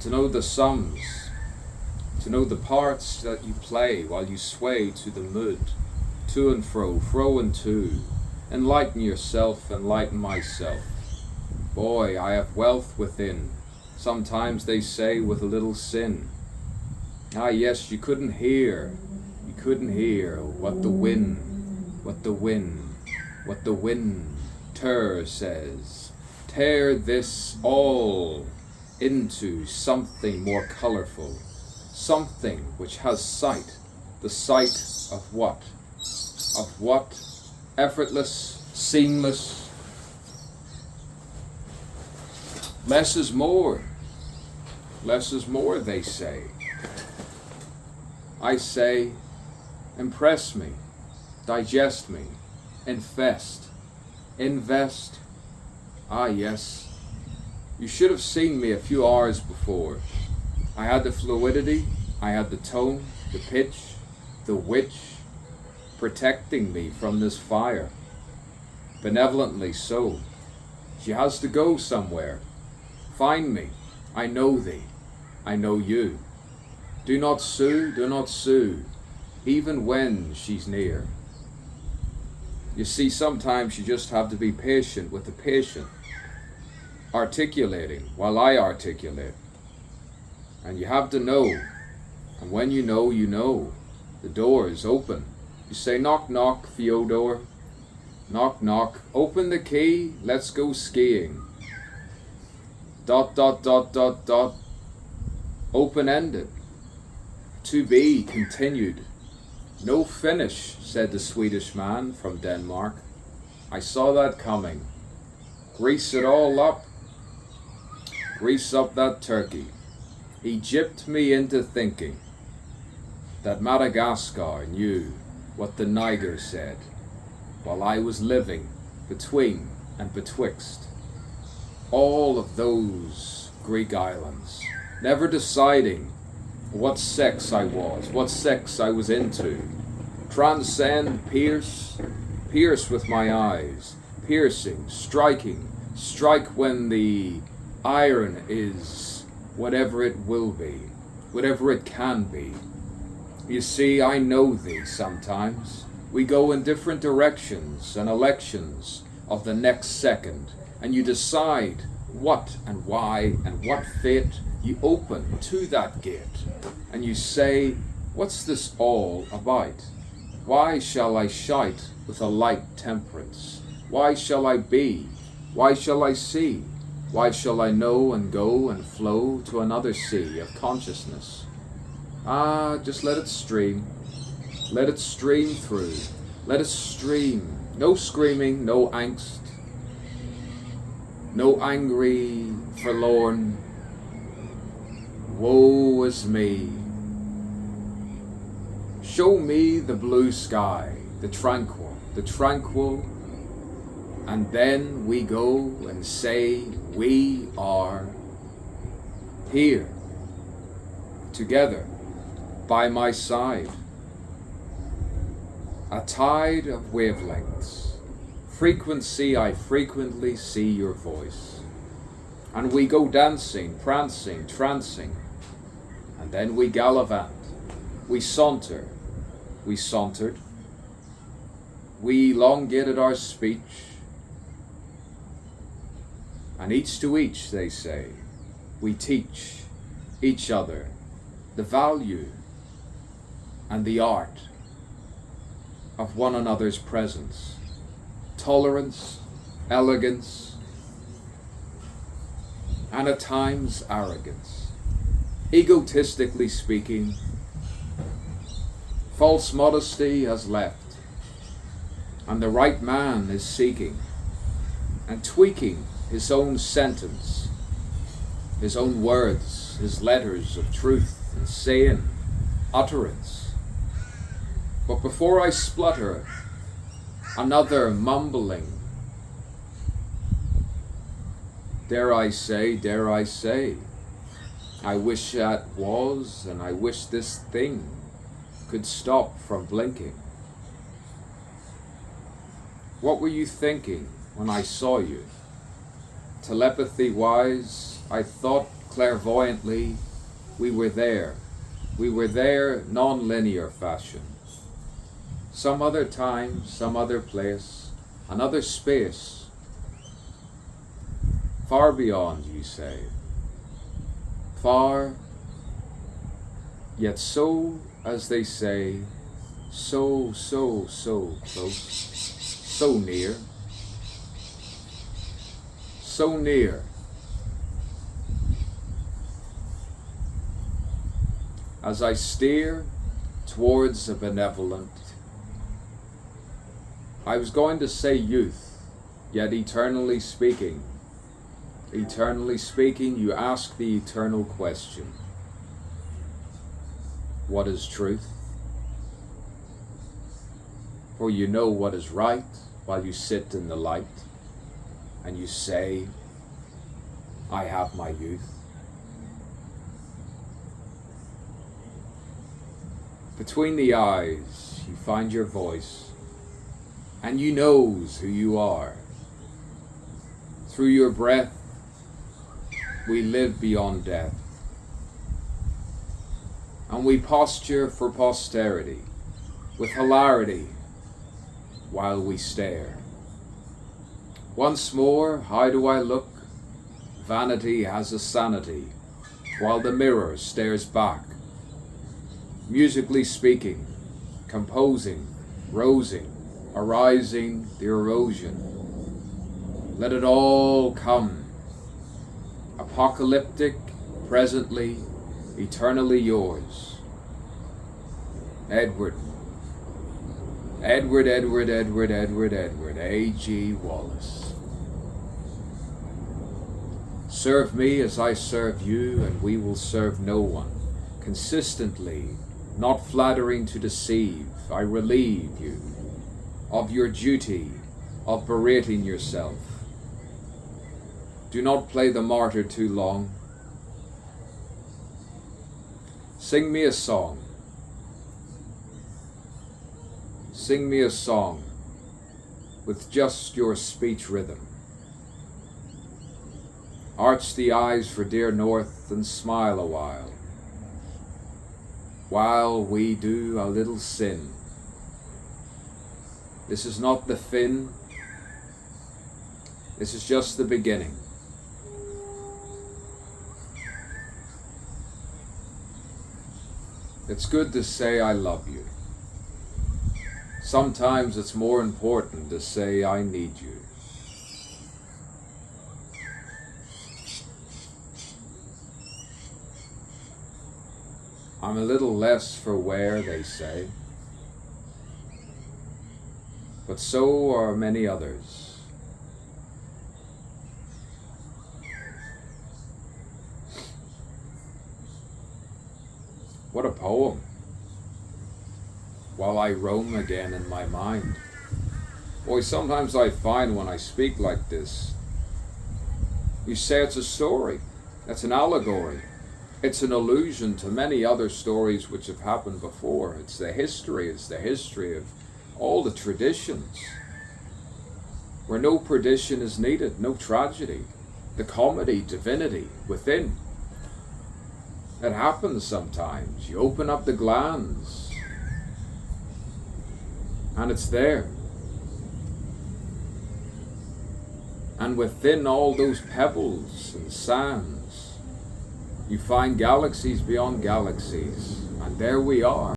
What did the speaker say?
to know the sums, to know the parts that you play while you sway to the mood, to and fro and to. Enlighten yourself, enlighten myself. Boy, I have wealth within, sometimes they say with a little sin. Ah yes, you couldn't hear what the winter says. Tear this all into something more colorful, something which has sight. The sight of what? Of what? Effortless, seamless. Less is more. Less is more, they say. I say, impress me, digest me, invest. Ah yes, you should have seen me a few hours before. I had the fluidity, I had the tone, the pitch, the witch, protecting me from this fire. Benevolently so. She has to go somewhere. Find me. I know thee. I know you. Do not sue, even when she's near. You see, sometimes you just have to be patient with the patient, articulating while I articulate. And you have to know, and when you know, you know. The door is open. You say, knock, knock, Theodore. Knock, knock. Open the key. Let's go skiing. ... Open-ended. To be continued. No finish, said the Swedish man from Denmark. I saw that coming. Grease it all up. Grease up that turkey. He gypped me into thinking that Madagascar knew what the Niger said, while I was living between and betwixt all of those Greek islands, never deciding what sex I was, what sex I was into. Transcend, pierce with my eyes, piercing, striking, strike when the iron is whatever it will be, whatever it can be. You see, I know thee sometimes. We go in different directions and elections of the next second, and you decide what and why and what fate you open to that gate, and you say, what's this all about? Why shall I shite with a light temperance? Why shall I be? Why shall I see? Why shall I know and go and flow to another sea of consciousness? Ah, just let it stream. Let it stream through. Let it stream. No screaming, no angst. No angry, forlorn, woe is me. Show me the blue sky, the tranquil, and then we go and say we are here, together, by my side. A tide of wavelengths. Frequency, I frequently see your voice. And we go dancing, prancing, trancing. And then we gallivant. We saunter. We sauntered. We elongated our speech. And each to each, they say, we teach each other the value and the art of one another's presence. Tolerance, elegance, and at times arrogance. Egotistically speaking, false modesty has left, and the right man is seeking and tweaking his own sentence, his own words, his letters of truth and saying, utterance. But before I splutter, another mumbling. Dare I say, I wish that was, and I wish this thing could stop from blinking. What were you thinking when I saw you? Telepathy-wise, I thought Clairvoyantly, we were there. We were there non-linear fashion. Some other time, some other place, another space. Far beyond, you say. Far, yet so, as they say, so close. So near. So near. As I steer towards a benevolent, I was going to say youth, yet eternally speaking, you ask the eternal question, what is truth? For you know what is right while you sit in the light, and you say, I have my youth. Between the eyes, you find your voice, and you knows who you are. Through your breath, we live beyond death, and we posture for posterity with hilarity while we stare. Once more, how do I look? Vanity has a sanity, while the mirror stares back. Musically speaking, composing, rosing, arising the erosion. Let it all come. Apocalyptic, presently, eternally yours. Edward. A.G. Wallace. Serve me as I serve you, and we will serve no one. Consistently, not flattering to deceive, I relieve you of your duty of berating yourself. Do not play the martyr too long. Sing me a song. Sing me a song with just your speech rhythm. Arch the eyes for dear north and smile a while we do a little sin. This is not the fin. This is just the beginning. It's good to say I love you. Sometimes it's more important to say I need you. I'm a little less for wear, they say, but so are many others. What a poem, while I roam again in my mind. Boy, sometimes I find when I speak like this, you say it's a story, it's an allegory. It's an allusion to many other stories which have happened before. It's the history of all the traditions, where no perdition is needed, no tragedy. The comedy, divinity within. It happens sometimes. You open up the glands, and it's there. And within all those pebbles and sands, you find galaxies beyond galaxies, and there we are.